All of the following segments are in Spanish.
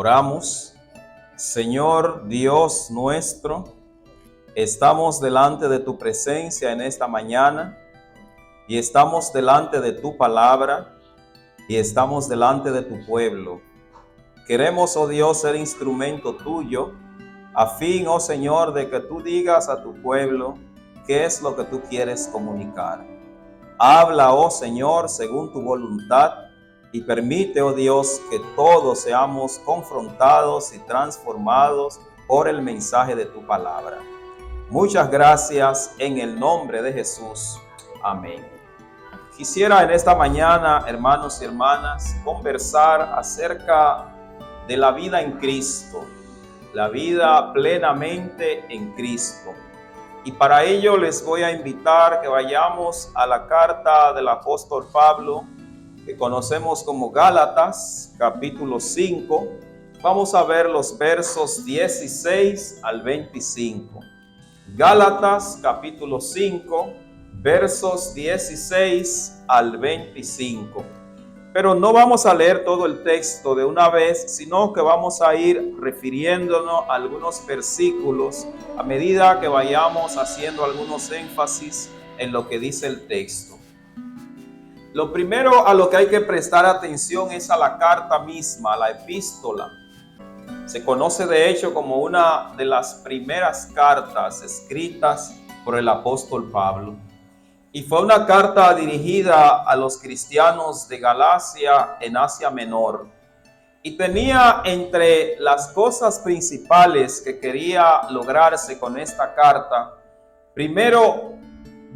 Oramos. Señor Dios nuestro, estamos delante de tu presencia en esta mañana y estamos delante de tu palabra y estamos delante de tu pueblo. Queremos, oh Dios, ser instrumento tuyo a fin, oh Señor, de que tú digas a tu pueblo qué es lo que tú quieres comunicar. Habla, oh Señor, según tu voluntad y permite, oh Dios, que todos seamos confrontados y transformados por el mensaje de tu palabra. Muchas gracias en el nombre de Jesús. Amén. Quisiera en esta mañana, hermanos y hermanas, conversar acerca de la vida en Cristo, la vida plenamente en Cristo. Y para ello les voy a invitar que vayamos a la carta del apóstol Pablo, que conocemos como Gálatas, capítulo 5. Vamos a ver los versos 16 al 25. Gálatas, capítulo 5, versos 16 al 25. Pero no vamos a leer todo el texto de una vez, sino que vamos a ir refiriéndonos a algunos versículos a medida que vayamos haciendo algunos énfasis en lo que dice el texto. Lo primero a lo que hay que prestar atención es a la carta misma, a la epístola. Se conoce de hecho como una de las primeras cartas escritas por el apóstol Pablo. Y fue una carta dirigida a los cristianos de Galacia en Asia Menor. Y tenía entre las cosas principales que quería lograrse con esta carta, primero,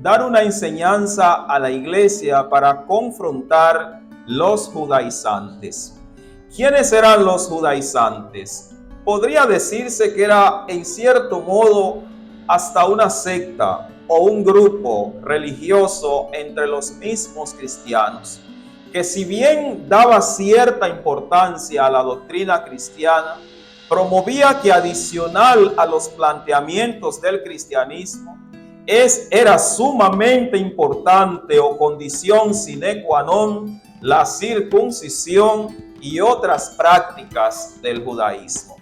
dar una enseñanza a la iglesia para confrontar los judaizantes. ¿Quiénes eran los judaizantes? Podría decirse que era en cierto modo hasta una secta o un grupo religioso entre los mismos cristianos, que si bien daba cierta importancia a la doctrina cristiana, promovía que adicional a los planteamientos del cristianismo, era sumamente importante o condición sine qua non la circuncisión y otras prácticas del judaísmo.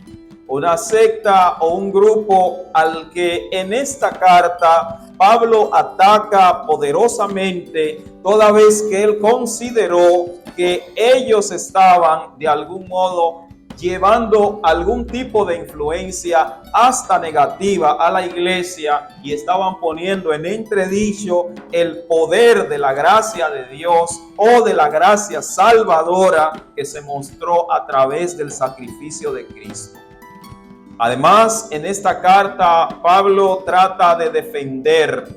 Una secta o un grupo al que en esta carta Pablo ataca poderosamente, toda vez que él consideró que ellos estaban de algún modo llevando algún tipo de influencia hasta negativa a la iglesia y estaban poniendo en entredicho el poder de la gracia de Dios o de la gracia salvadora que se mostró a través del sacrificio de Cristo. Además, en esta carta, Pablo trata de defender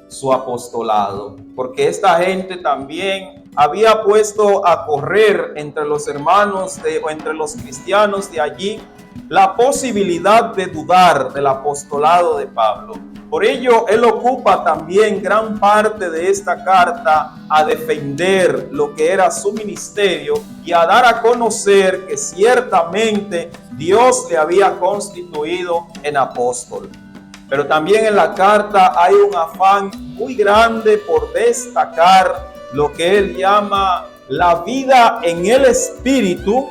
su apostolado, porque esta gente también había puesto a correr entre los hermanos o entre los cristianos de allí la posibilidad de dudar del apostolado de Pablo. Por ello, él ocupa también gran parte de esta carta a defender lo que era su ministerio y a dar a conocer que ciertamente Dios le había constituido en apóstol. Pero también en la carta hay un afán muy grande por destacar lo que él llama la vida en el espíritu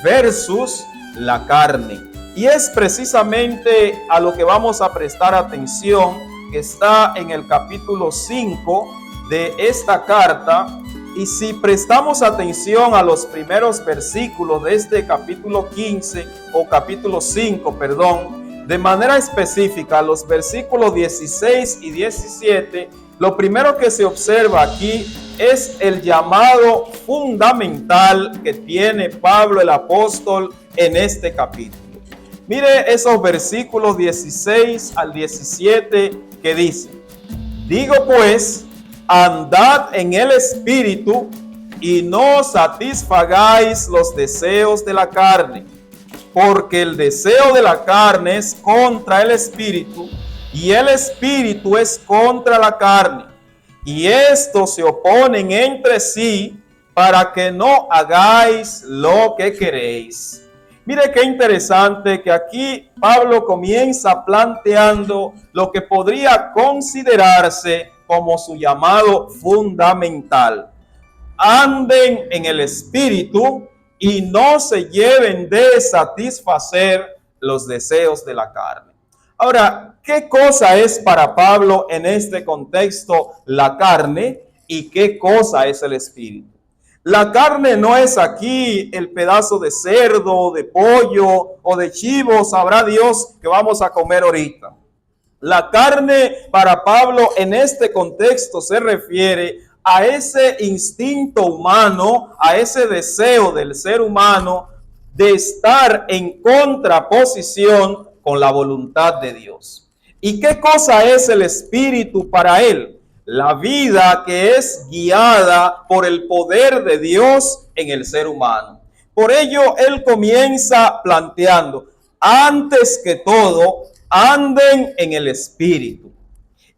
versus la carne. Y es precisamente a lo que vamos a prestar atención, que está en el capítulo 5 de esta carta. Y si prestamos atención a los primeros versículos de este capítulo 15 o capítulo 5, de manera específica, los versículos 16 y 17, lo primero que se observa aquí es el llamado fundamental que tiene Pablo el apóstol en este capítulo. Mire esos versículos 16 al 17 que dice: digo pues, andad en el espíritu y no satisfagáis los deseos de la carne, porque el deseo de la carne es contra el espíritu y el espíritu es contra la carne, y estos se oponen entre sí para que no hagáis lo que queréis. Mire qué interesante que aquí Pablo comienza planteando lo que podría considerarse como su llamado fundamental. Anden en el espíritu y no se lleven de satisfacer los deseos de la carne. Ahora, ¿qué cosa es para Pablo en este contexto la carne y qué cosa es el espíritu? La carne no es aquí el pedazo de cerdo, de pollo o de chivo, sabrá Dios que vamos a comer ahorita. La carne para Pablo en este contexto se refiere a ese instinto humano, a ese deseo del ser humano de estar en contraposición con la voluntad de Dios. ¿Y qué cosa es el espíritu para él? La vida que es guiada por el poder de Dios en el ser humano. Por ello, él comienza planteando, antes que todo, anden en el espíritu.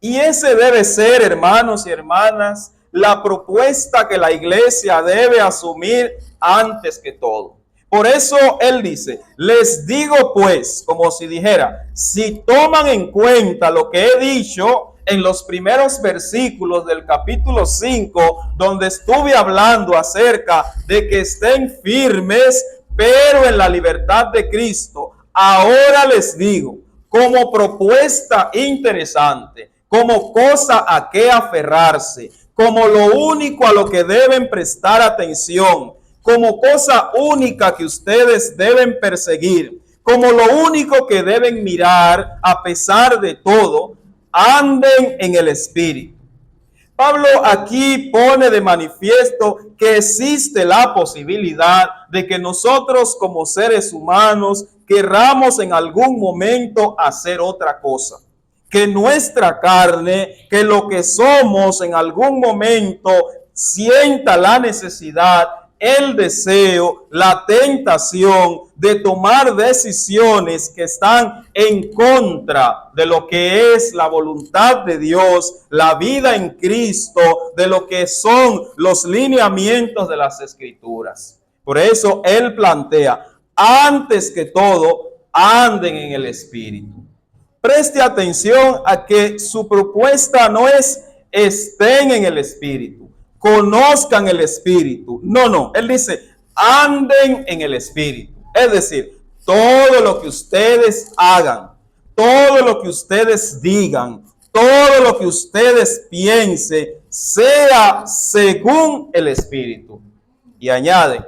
Y ese debe ser, hermanos y hermanas, la propuesta que la iglesia debe asumir antes que todo. Por eso él dice, les digo pues, como si dijera, si toman en cuenta lo que he dicho en los primeros versículos del capítulo 5, donde estuve hablando acerca de que estén firmes, pero en la libertad de Cristo, ahora les digo, como propuesta interesante, como cosa a qué aferrarse, como lo único a lo que deben prestar atención, como cosa única que ustedes deben perseguir, como lo único que deben mirar a pesar de todo, anden en el espíritu. Pablo aquí pone de manifiesto que existe la posibilidad de que nosotros como seres humanos querramos en algún momento hacer otra cosa. Que nuestra carne, que lo que somos en algún momento sienta la necesidad, el deseo, la tentación de tomar decisiones que están en contra de lo que es la voluntad de Dios, la vida en Cristo, de lo que son los lineamientos de las Escrituras. Por eso él plantea, antes que todo, anden en el Espíritu. Preste atención a que su propuesta no es estén en el Espíritu, conozcan el Espíritu. No, él dice anden en el Espíritu. Es decir, todo lo que ustedes hagan, todo lo que ustedes digan, todo lo que ustedes piensen, sea según el Espíritu. Y añade,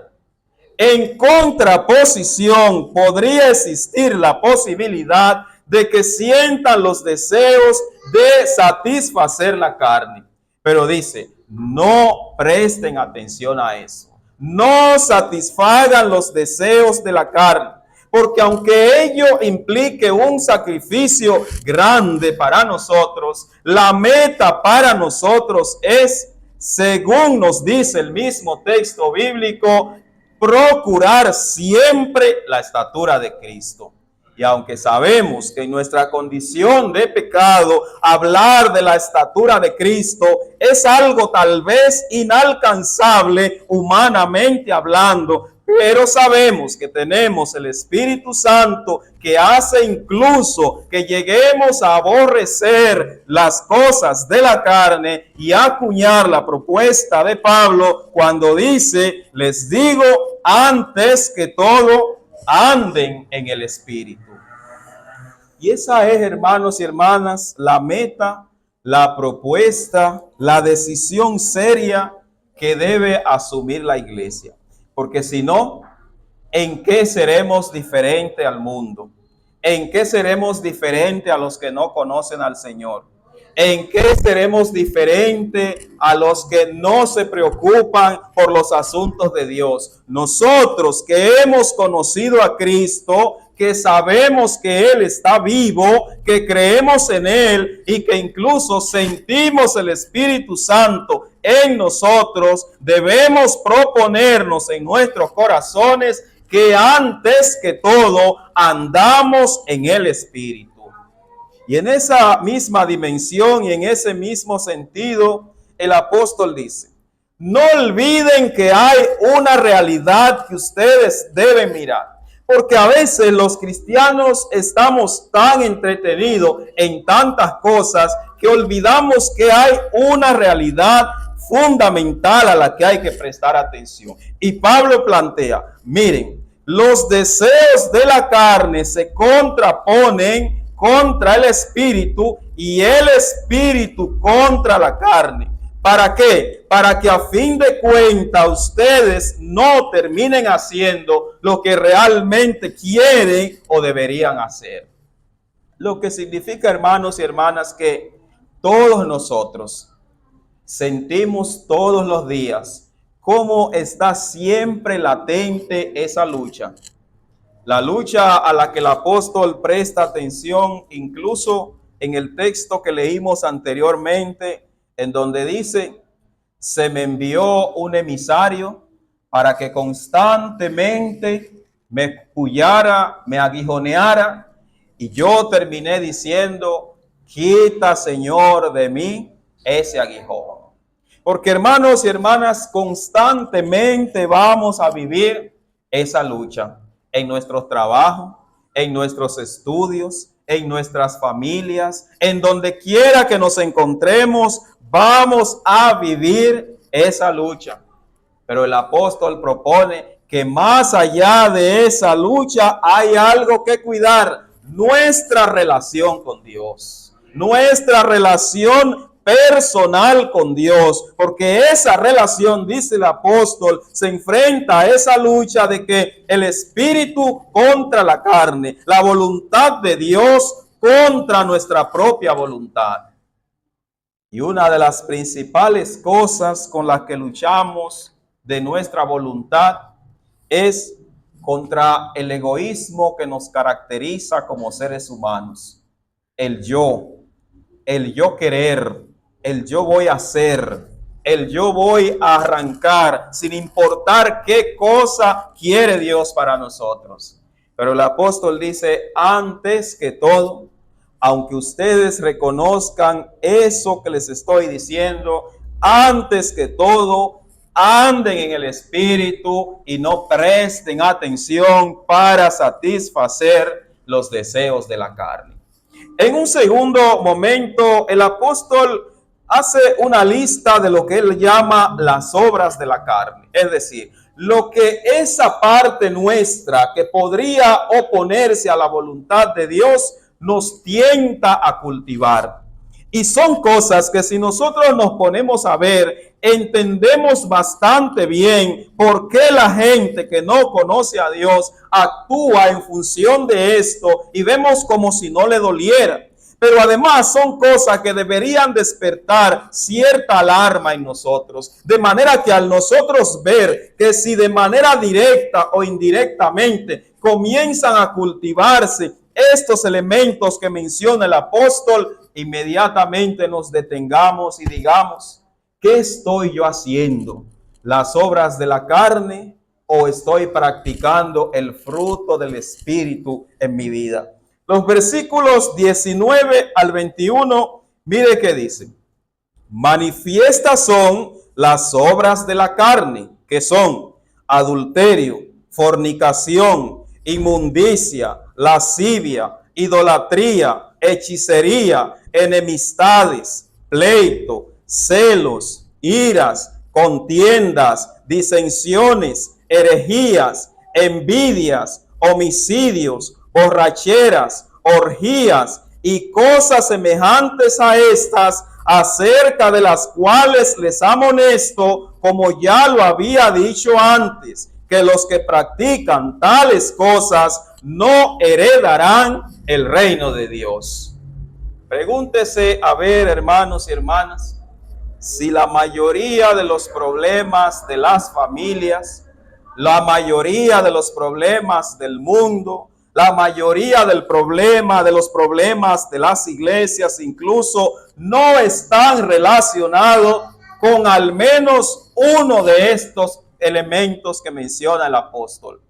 en contraposición podría existir la posibilidad de que sientan los deseos de satisfacer la carne. Pero dice, no presten atención a eso. No satisfagan los deseos de la carne. Porque aunque ello implique un sacrificio grande para nosotros, la meta para nosotros es, según nos dice el mismo texto bíblico, procurar siempre la estatura de Cristo. Y aunque sabemos que en nuestra condición de pecado, hablar de la estatura de Cristo es algo tal vez inalcanzable humanamente hablando, pero sabemos que tenemos el Espíritu Santo que hace incluso que lleguemos a aborrecer las cosas de la carne y acuñar la propuesta de Pablo cuando dice, les digo antes que todo, anden en el Espíritu. Y esa es, hermanos y hermanas, la meta, la propuesta, la decisión seria que debe asumir la iglesia. Porque si no, ¿en qué seremos diferentes al mundo? ¿En qué seremos diferentes a los que no conocen al Señor? ¿En qué seremos diferentes a los que no se preocupan por los asuntos de Dios? Nosotros que hemos conocido a Cristo, que sabemos que Él está vivo, que creemos en Él y que incluso sentimos el Espíritu Santo en nosotros, debemos proponernos en nuestros corazones que antes que todo andamos en el Espíritu. Y en esa misma dimensión y en ese mismo sentido, el apóstol dice, no olviden que hay una realidad que ustedes deben mirar. Porque a veces los cristianos estamos tan entretenidos en tantas cosas que olvidamos que hay una realidad fundamental a la que hay que prestar atención. Y Pablo plantea, miren, los deseos de la carne se contraponen contra el espíritu y el espíritu contra la carne. ¿Para qué? Para que a fin de cuentas ustedes no terminen haciendo lo que realmente quieren o deberían hacer. Lo que significa, hermanos y hermanas, que todos nosotros sentimos todos los días cómo está siempre latente esa lucha. La lucha a la que el apóstol presta atención, incluso en el texto que leímos anteriormente, en donde dice, se me envió un emisario para que constantemente me pullara, me aguijoneara, y yo terminé diciendo, quita, Señor, de mí ese aguijón. Porque, hermanos y hermanas, constantemente vamos a vivir esa lucha en nuestros trabajos, en nuestros estudios, en nuestras familias, en donde quiera que nos encontremos, vamos a vivir esa lucha. Pero el apóstol propone que más allá de esa lucha hay algo que cuidar: nuestra relación con Dios, nuestra relación personal con Dios, porque esa relación, dice el apóstol, se enfrenta a esa lucha de que el espíritu contra la carne, la voluntad de Dios contra nuestra propia voluntad. Y una de las principales cosas con las que luchamos de nuestra voluntad es contra el egoísmo que nos caracteriza como seres humanos. El yo querer, el yo voy a hacer, el yo voy a arrancar, sin importar qué cosa quiere Dios para nosotros. Pero el apóstol dice, antes que todo, aunque ustedes reconozcan eso que les estoy diciendo, antes que todo, anden en el espíritu y no presten atención para satisfacer los deseos de la carne. En un segundo momento, el apóstol hace una lista de lo que él llama las obras de la carne. Es decir, lo que esa parte nuestra que podría oponerse a la voluntad de Dios nos tienta a cultivar. Y son cosas que si nosotros nos ponemos a ver, entendemos bastante bien por qué la gente que no conoce a Dios actúa en función de esto y vemos como si no le doliera. Pero además son cosas que deberían despertar cierta alarma en nosotros. De manera que al nosotros ver que si de manera directa o indirectamente comienzan a cultivarse estos elementos que menciona el apóstol, inmediatamente nos detengamos y digamos, ¿qué estoy yo haciendo? ¿Las obras de la carne o estoy practicando el fruto del Espíritu en mi vida? Los versículos 19 al 21, mire qué dice. Manifiestas son las obras de la carne, que son adulterio, fornicación, inmundicia, lascivia, idolatría, hechicería, enemistades, pleito, celos, iras, contiendas, disensiones, herejías, envidias, homicidios, borracheras, orgías y cosas semejantes a estas, acerca de las cuales les amonesto, como ya lo había dicho antes, que los que practican tales cosas no heredarán el reino de Dios. Pregúntese a ver, hermanos y hermanas, si la mayoría de los problemas de las familias, la mayoría de los problemas del mundo, la mayoría de los problemas de las iglesias incluso no están relacionados con al menos uno de estos elementos que menciona el apóstol.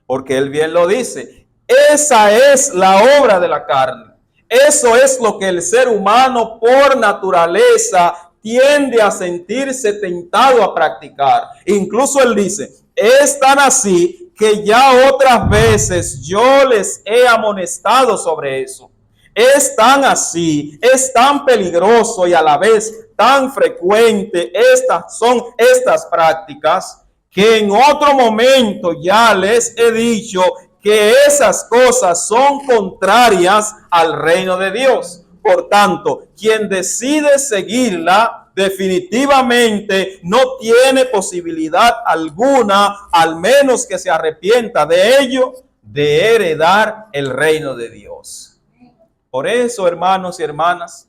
Porque él bien lo dice, esa es la obra de la carne. Eso es lo que el ser humano por naturaleza tiende a sentirse tentado a practicar. Incluso él dice, es tan así que ya otras veces yo les he amonestado sobre eso. Es tan así, es tan peligroso y a la vez tan frecuente son estas prácticas, que en otro momento ya les he dicho que esas cosas son contrarias al reino de Dios. Por tanto, quien decide seguirla definitivamente no tiene posibilidad alguna, al menos que se arrepienta de ello, de heredar el reino de Dios. Por eso, hermanos y hermanas,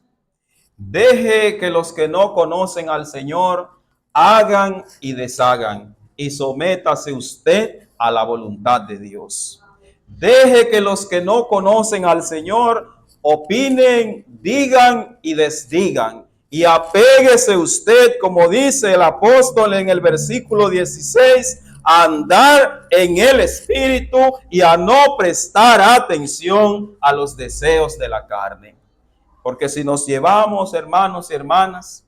deje que los que no conocen al Señor hagan y deshagan, y sométase usted a la voluntad de Dios. Deje que los que no conocen al Señor opinen, digan y desdigan, y apéguese usted, como dice el apóstol en el versículo 16, a andar en el Espíritu y a no prestar atención a los deseos de la carne. Porque si nos llevamos, hermanos y hermanas,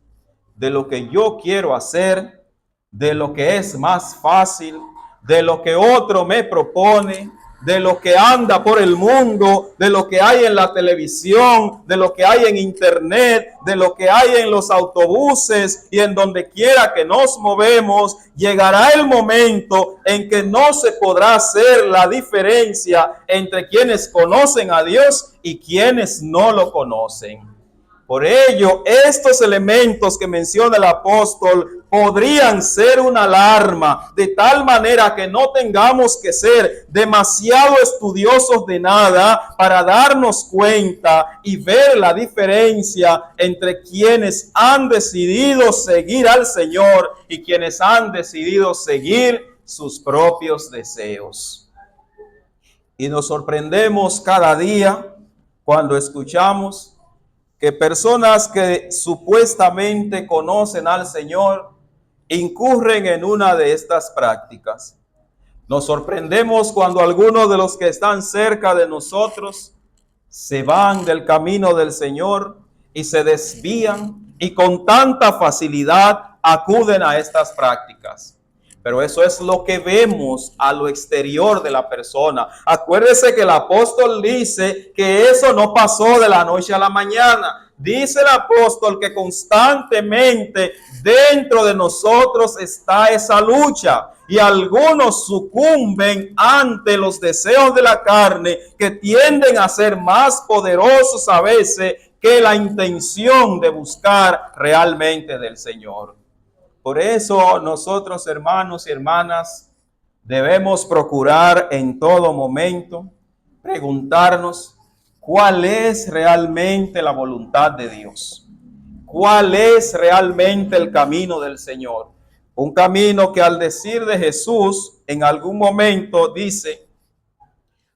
de lo que yo quiero hacer, de lo que es más fácil, de lo que otro me propone, de lo que anda por el mundo, de lo que hay en la televisión, de lo que hay en internet, de lo que hay en los autobuses y en donde quiera que nos movemos, llegará el momento en que no se podrá hacer la diferencia entre quienes conocen a Dios y quienes no lo conocen. Por ello, estos elementos que menciona el apóstol podrían ser una alarma, de tal manera que no tengamos que ser demasiado estudiosos de nada para darnos cuenta y ver la diferencia entre quienes han decidido seguir al Señor y quienes han decidido seguir sus propios deseos. Y nos sorprendemos cada día cuando escuchamos que personas que supuestamente conocen al Señor incurren en una de estas prácticas. Nos sorprendemos cuando algunos de los que están cerca de nosotros se van del camino del Señor y se desvían y con tanta facilidad acuden a estas prácticas. Pero eso es lo que vemos a lo exterior de la persona. Acuérdese que el apóstol dice que eso no pasó de la noche a la mañana. Dice el apóstol que constantemente dentro de nosotros está esa lucha. Y algunos sucumben ante los deseos de la carne que tienden a ser más poderosos a veces que la intención de buscar realmente del Señor. Por eso nosotros, hermanos y hermanas, debemos procurar en todo momento preguntarnos cuál es realmente la voluntad de Dios. ¿Cuál es realmente el camino del Señor? Un camino que al decir de Jesús en algún momento dice,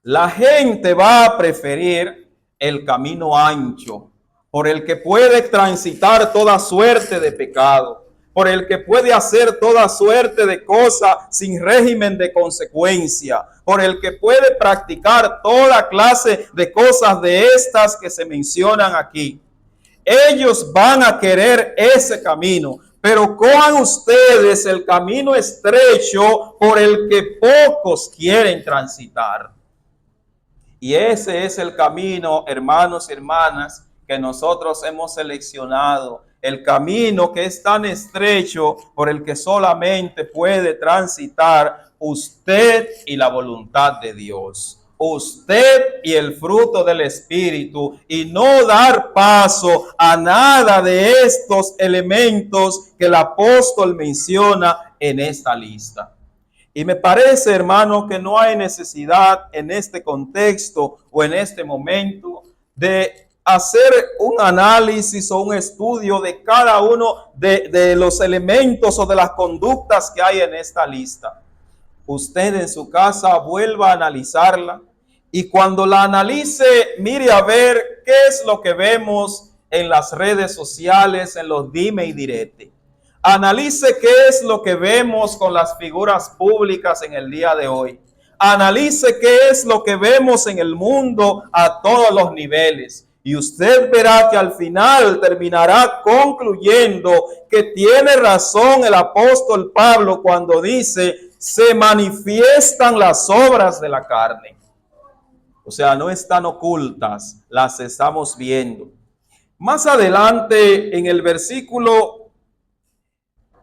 la gente va a preferir el camino ancho, por el que puede transitar toda suerte de pecado, por el que puede hacer toda suerte de cosas sin régimen de consecuencia, por el que puede practicar toda clase de cosas de estas que se mencionan aquí. Ellos van a querer ese camino, pero cojan ustedes el camino estrecho por el que pocos quieren transitar. Y ese es el camino, hermanos y hermanas, que nosotros hemos seleccionado. El camino que es tan estrecho por el que solamente puede transitar usted y la voluntad de Dios. Usted y el fruto del Espíritu, y no dar paso a nada de estos elementos que el apóstol menciona en esta lista. Y me parece, hermano, que no hay necesidad en este contexto o en este momento de hacer un análisis o un estudio de cada uno de los elementos o de las conductas que hay en esta lista. Usted en su casa vuelva a analizarla y cuando la analice, mire a ver qué es lo que vemos en las redes sociales, en los dime y direte. Analice qué es lo que vemos con las figuras públicas en el día de hoy. Analice qué es lo que vemos en el mundo a todos los niveles. Y usted verá que al final terminará concluyendo que tiene razón el apóstol Pablo cuando dice, se manifiestan las obras de la carne. O sea, no están ocultas, las estamos viendo. Más adelante en el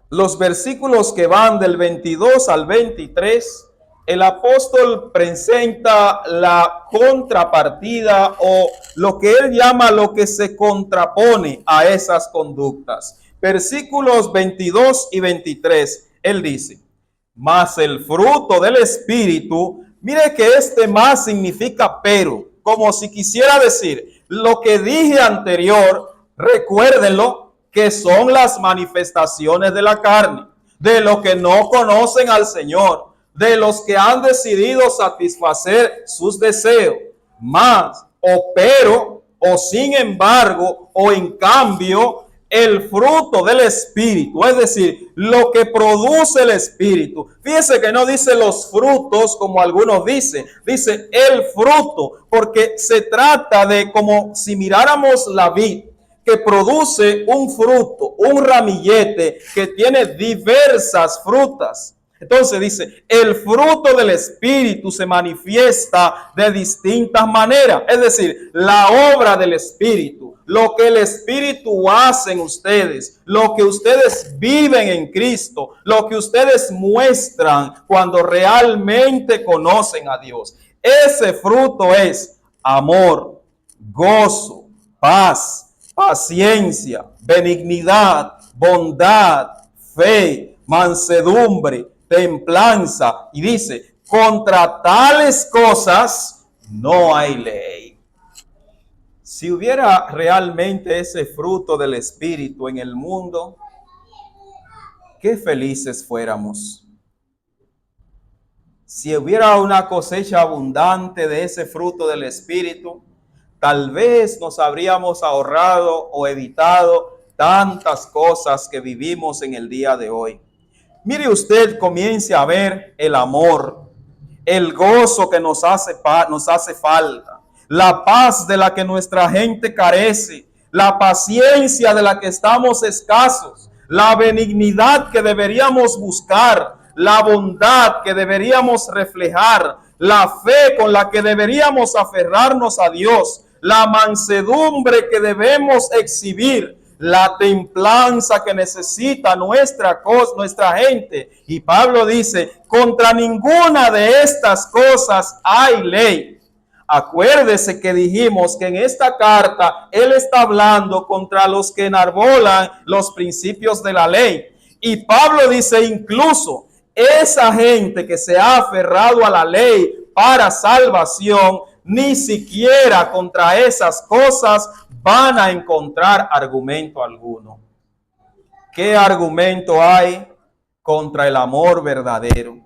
los versículos que van del 22 al 23, el apóstol presenta la contrapartida o lo que él llama lo que se contrapone a esas conductas. Versículos 22 y 23, él dice: mas el fruto del Espíritu, mire que este más significa pero, como si quisiera decir, lo que dije anterior, recuérdenlo, que son las manifestaciones de la carne, de los que no conocen al Señor, de los que han decidido satisfacer sus deseos, más, o pero, o sin embargo, o en cambio, el fruto del Espíritu, es decir, lo que produce el Espíritu. Fíjese que no dice los frutos como algunos dicen, dice el fruto, porque se trata de como si miráramos la vid, que produce un fruto, un ramillete que tiene diversas frutas. Entonces dice, el fruto del Espíritu se manifiesta de distintas maneras. Es decir, la obra del Espíritu, lo que el Espíritu hace en ustedes, lo que ustedes viven en Cristo, lo que ustedes muestran cuando realmente conocen a Dios. Ese fruto es amor, gozo, paz, paciencia, benignidad, bondad, fe, mansedumbre, templanza. Y dice, contra tales cosas no hay ley. Si hubiera realmente ese fruto del Espíritu en el mundo, qué felices fuéramos. Si hubiera una cosecha abundante de ese fruto del Espíritu, tal vez nos habríamos ahorrado o evitado tantas cosas que vivimos en el día de hoy. Mire usted, comience a ver el amor, el gozo que nos hace falta, la paz de la que nuestra gente carece, la paciencia de la que estamos escasos, la benignidad que deberíamos buscar, la bondad que deberíamos reflejar, la fe con la que deberíamos aferrarnos a Dios, la mansedumbre que debemos exhibir, la templanza que necesita nuestra gente. Y Pablo dice, contra ninguna de estas cosas hay ley. Acuérdese que dijimos que en esta carta él está hablando contra los que enarbolan los principios de la ley. Y Pablo dice, incluso esa gente que se ha aferrado a la ley para salvación, ni siquiera contra esas cosas van a encontrar argumento alguno. ¿Qué argumento hay contra el amor verdadero?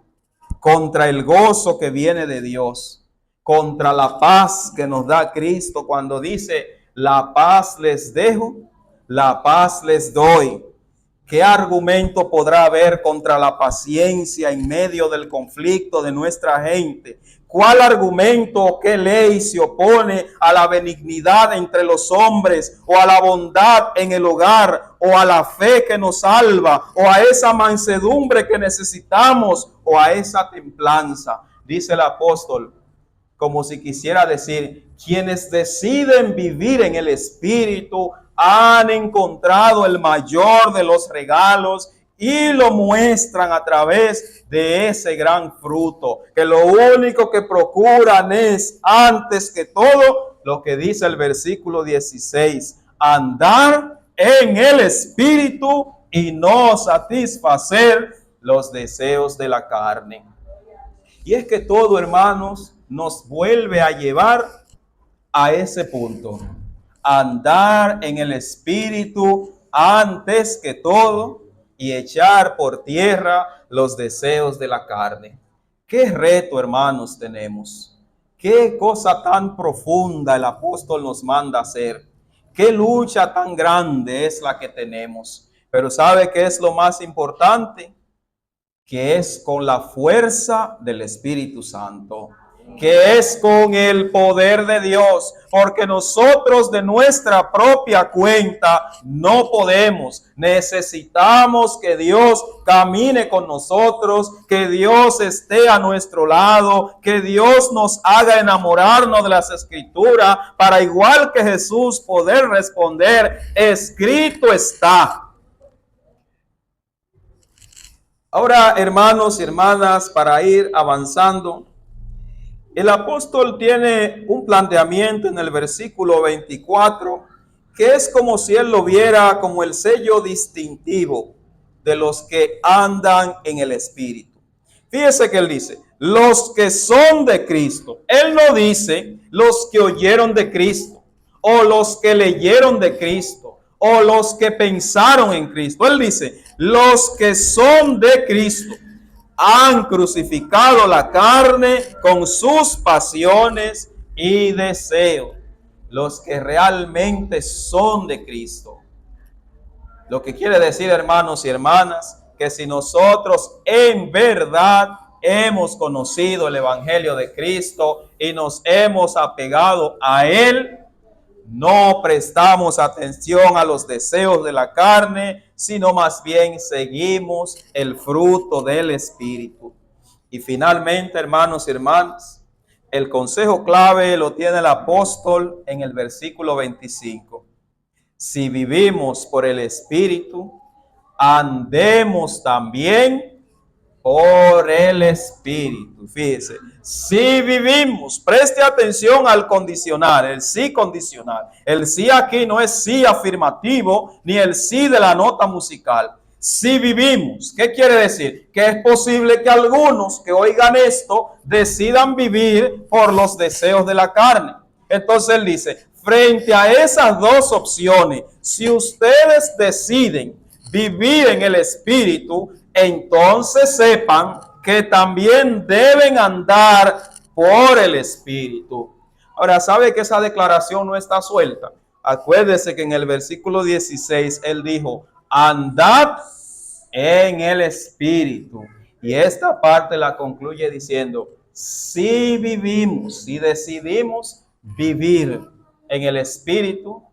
Contra el gozo que viene de Dios, contra la paz que nos da Cristo cuando dice, la paz les dejo, la paz les doy. ¿Qué argumento podrá haber contra la paciencia en medio del conflicto de nuestra gente? ¿Cuál argumento o qué ley se opone a la benignidad entre los hombres, o a la bondad en el hogar, o a la fe que nos salva, o a esa mansedumbre que necesitamos, o a esa templanza? Dice el apóstol, como si quisiera decir, quienes deciden vivir en el Espíritu han encontrado el mayor de los regalos y lo muestran a través de ese gran fruto, que lo único que procuran es, antes que todo, lo que dice el versículo 16, andar en el Espíritu y no satisfacer los deseos de la carne. Y es que todo, hermanos, nos vuelve a llevar a ese punto. Andar en el Espíritu antes que todo y echar por tierra los deseos de la carne. Qué reto, hermanos, tenemos. Qué cosa tan profunda el apóstol nos manda hacer. Qué lucha tan grande es la que tenemos. Pero ¿sabe qué es lo más importante? Que es con la fuerza del Espíritu Santo. que es con el poder de Dios, porque nosotros de nuestra propia cuenta no podemos. Necesitamos que Dios camine con nosotros, que Dios esté a nuestro lado, que Dios nos haga enamorarnos de las Escrituras, para igual que Jesús poder responder, escrito está. Ahora, hermanos y hermanas, para ir avanzando, el apóstol tiene un planteamiento en el versículo 24, que es como si él lo viera como el sello distintivo de los que andan en el Espíritu. Fíjese que él dice, los que son de Cristo. Él no dice los que oyeron de Cristo, o los que leyeron de Cristo, o los que pensaron en Cristo. Él dice, los que son de Cristo han crucificado la carne con sus pasiones y deseos. Los que realmente son de Cristo. Lo que quiere decir, hermanos y hermanas, que si nosotros en verdad hemos conocido el Evangelio de Cristo y nos hemos apegado a Él, no prestamos atención a los deseos de la carne, sino más bien seguimos el fruto del Espíritu. Y finalmente, hermanos y hermanas, el consejo clave lo tiene el apóstol en el versículo 25. Si vivimos por el Espíritu, andemos también por el Espíritu. Fíjese, si vivimos, preste atención al condicional, el sí condicional. El sí aquí no es sí afirmativo, ni el sí de la nota musical. Si vivimos, ¿qué quiere decir? Que es posible que algunos que oigan esto decidan vivir por los deseos de la carne. Entonces él dice, frente a esas dos opciones, si ustedes deciden vivir en el Espíritu, entonces sepan que también deben andar por el Espíritu. Ahora, ¿sabe que esa declaración no está suelta? Acuérdese que en el versículo 16 él dijo, andad en el Espíritu. Y esta parte la concluye diciendo, si vivimos, si decidimos vivir en el Espíritu,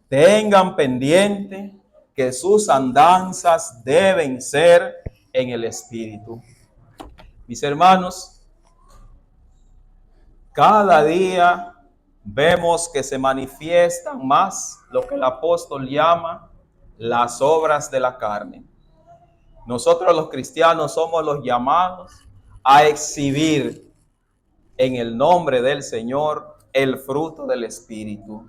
tengan pendiente que sus andanzas deben ser en el Espíritu. Mis hermanos, cada día vemos que se manifiestan más lo que el apóstol llama las obras de la carne. Nosotros los cristianos somos los llamados a exhibir en el nombre del Señor el fruto del Espíritu.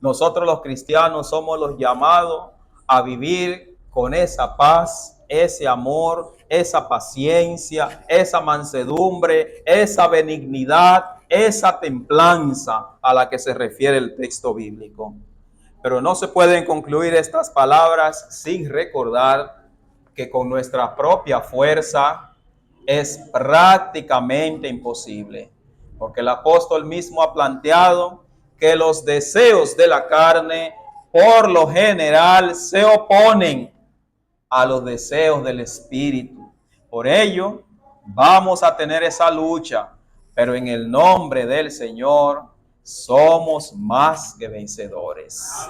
Nosotros los cristianos somos los llamados a vivir con esa paz, ese amor, esa paciencia, esa mansedumbre, esa benignidad, esa templanza a la que se refiere el texto bíblico. Pero no se pueden concluir estas palabras sin recordar que con nuestra propia fuerza es prácticamente imposible, porque el apóstol mismo ha planteado que los deseos de la carne por lo general se oponen a los deseos del Espíritu. Por ello, vamos a tener esa lucha, pero en el nombre del Señor somos más que vencedores.